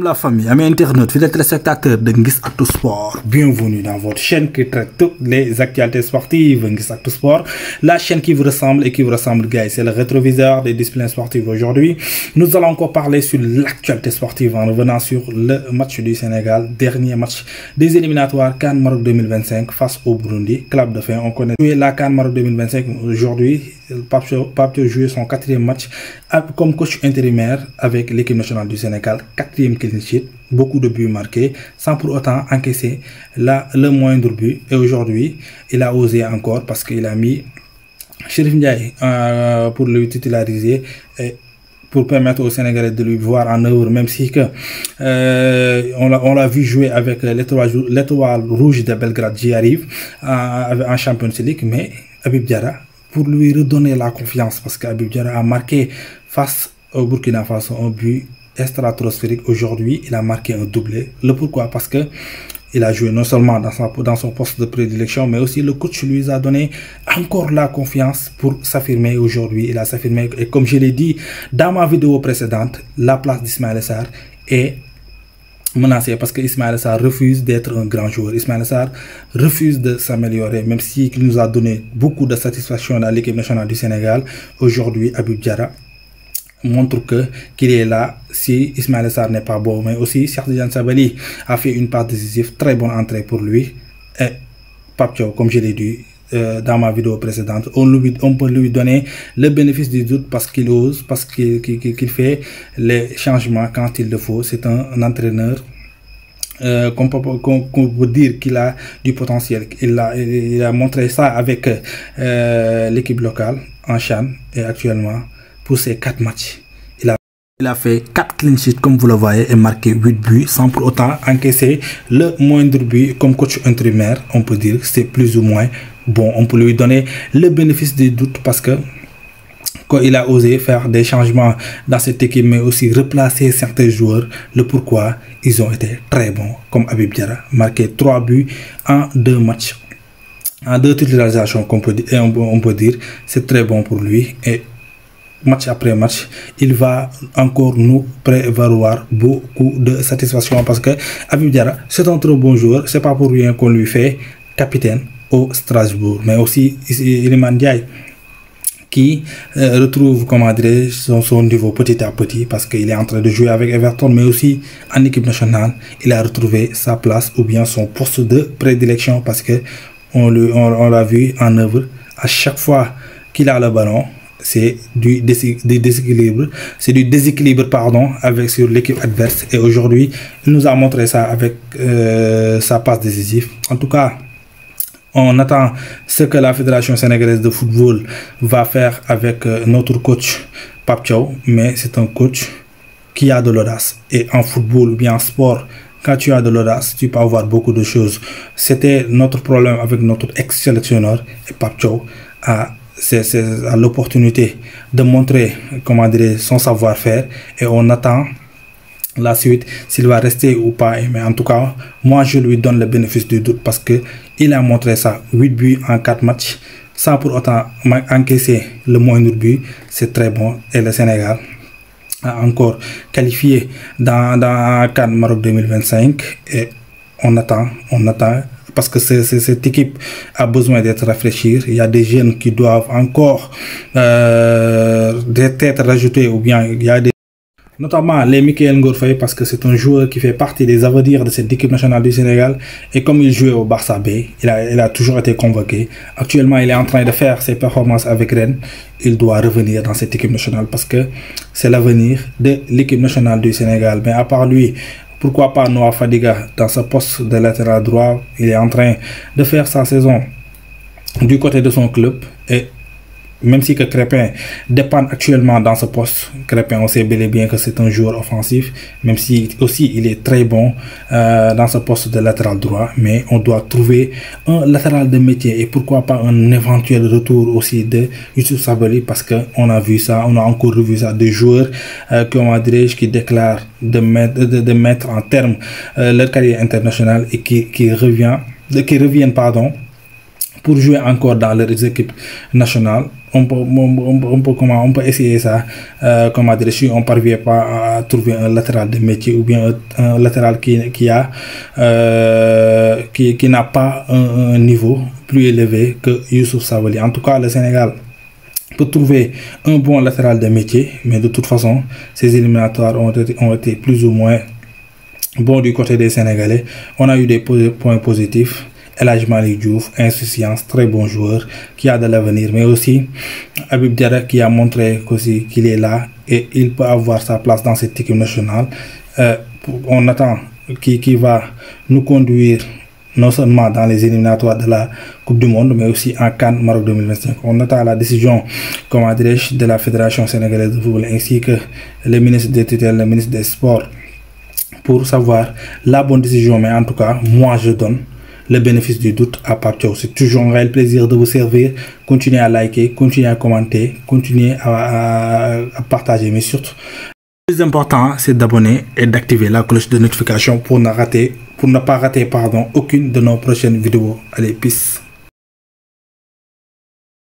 La famille, amis internautes, fidèles téléspectateurs de Nguiss Actu Sport, bienvenue dans votre chaîne qui traite toutes les actualités sportives. Nguiss Actu Sport, la chaîne qui vous ressemble et qui vous ressemble, guys. C'est le rétroviseur des disciplines sportives. Aujourd'hui, nous allons encore parler sur l'actualité sportive en revenant sur le match du Sénégal, dernier match des éliminatoires CAN Maroc 2025 face au Burundi. Club de fin, on connaît la CAN Maroc 2025 aujourd'hui. Pape Thiaw joue son quatrième match comme coach intérimaire avec l'équipe nationale du Sénégal, quatrième clean sheet, beaucoup de buts marqués, sans pour autant encaisser le moindre but. Et aujourd'hui, il a osé encore parce qu'il a mis Chérif Ndiaye pour le titulariser et pour permettre aux Sénégalais de lui voir en œuvre, même si que on l'a vu jouer avec l'étoile rouge de Belgrade, j'y arrive, en Champions League, mais Habib Diarra, pour lui redonner la confiance, parce qu'Habib Diarra a marqué face au Burkina Faso un but stratosphérique. Aujourd'hui, il a marqué un doublé. Le pourquoi? Parce que il a joué non seulement dans son poste de prédilection, mais aussi le coach lui a donné encore la confiance pour s'affirmer aujourd'hui. Il a s'affirmé, et comme je l'ai dit dans ma vidéo précédente, la place d'Ismaïla Sarr est menacé parce que Ismaïla Sarr refuse d'être un grand joueur. Ismaïla Sarr refuse de s'améliorer, même s'il nous a donné beaucoup de satisfaction dans l'équipe nationale du Sénégal. Aujourd'hui, Habib Diarra montre qu'il est là si Ismaïla Sarr n'est pas bon. Mais aussi, Cheikh Tidiane Sabaly a fait une part décisive, très bonne entrée pour lui. Et Pape Thiaw, comme je l'ai dit dans ma vidéo précédente, on peut lui donner le bénéfice du doute parce qu'il ose, parce qu'il fait les changements quand il le faut. C'est un entraîneur qu'on peut dire qu'il a du potentiel. Il a montré ça avec l'équipe locale en CHAN, et actuellement pour ces 4 matchs il a fait 4 clean sheets comme vous le voyez et marqué 8 buts sans pour autant encaisser le moindre but. Comme coach intérimaire, on peut dire que c'est plus ou moins bon. On peut lui donner le bénéfice du doute parce que quand il a osé faire des changements dans cette équipe, mais aussi replacer certains joueurs, le pourquoi ils ont été très bons. Comme Habib Diarra, marqué 3 buts en 2 matchs, en 2 titularisations, on peut dire, c'est très bon pour lui. Et match après match, il va encore nous prévaloir beaucoup de satisfaction parce que Habib Diarra, c'est un trop bon joueur. C'est pas pour rien qu'on lui fait capitaine au Strasbourg. Mais aussi Iliman Ndiaye qui retrouve, comment dire, son niveau petit à petit parce qu'il est en train de jouer avec Everton, mais aussi en équipe nationale, il a retrouvé sa place ou bien son poste de prédilection parce que on l'a vu en œuvre à chaque fois qu'il a le ballon. C'est du déséquilibre, avec sur l'équipe adverse. Et aujourd'hui, il nous a montré ça avec sa passe décisive. En tout cas, on attend ce que la Fédération sénégalaise de football va faire avec notre coach Pape Thiaw. Mais c'est un coach qui a de l'audace. Et en football ou bien en sport, quand tu as de l'audace, tu peux avoir beaucoup de choses. C'était notre problème avec notre ex-sélectionneur. Et Pape Thiaw a l'opportunité de montrer, comment dire, son savoir-faire, et on attend la suite s'il va rester ou pas. Mais en tout cas, moi je lui donne le bénéfice du doute parce que il a montré ça, 8 buts en 4 matchs sans pour autant encaisser le moindre but. C'est très bon. Et le Sénégal a encore qualifié dans CAN Maroc 2025 et on attend parce que cette équipe a besoin d'être rafraîchie. Il y a des jeunes qui doivent encore être rajoutés, ou bien il y a notamment les Mikayil Ngor Faye, parce que c'est un joueur qui fait partie des avenirs de cette équipe nationale du Sénégal. Et comme il jouait au Barça B, il a toujours été convoqué. Actuellement, il est en train de faire ses performances avec Rennes. Il doit revenir dans cette équipe nationale parce que c'est l'avenir de l'équipe nationale du Sénégal. Mais à part lui, pourquoi pas Noah Fadiga dans ce poste de latéral droit? Il est en train de faire sa saison du côté de son club. Et même si que Crépin dépend actuellement dans ce poste, Crépin, on sait bel et bien que c'est un joueur offensif, même si aussi il est très bon dans ce poste de latéral droit. Mais on doit trouver un latéral de métier, et pourquoi pas un éventuel retour aussi de Youssouf Sabaly, parce qu'on a vu ça, on a encore revu ça, des joueurs qui déclarent de mettre en terme leur carrière internationale et qui reviennent pour jouer encore dans leurs équipes nationales. on peut essayer ça, comment dire, si on parvient pas à trouver un latéral de métier ou bien un latéral qui n'a pas un niveau plus élevé que Youssouf Sabaly. En tout cas, le Sénégal peut trouver un bon latéral de métier, mais de toute façon, ces éliminatoires ont été plus ou moins bons du côté des Sénégalais. On a eu des points positifs. El Hadji Malick Diouf, insouciance, très bon joueur qui a de l'avenir, mais aussi Habib Diarra qui a montré qu'il est là et il peut avoir sa place dans cette équipe nationale. On attend qui va nous conduire non seulement dans les éliminatoires de la Coupe du Monde, mais aussi en CAN Maroc 2025. On attend la décision, comment dirais-je, de la Fédération sénégalaise de football ainsi que le ministre des tutelles, le ministre des Sports, pour savoir la bonne décision. Mais en tout cas, moi je donne le bénéfice du doute à Pape Thiaw. C'est toujours un réel plaisir de vous servir. Continuez à liker, continuez à commenter, continuez à partager, mais surtout, le plus important, c'est d'abonner et d'activer la cloche de notification pour ne pas rater aucune de nos prochaines vidéos. Allez, peace.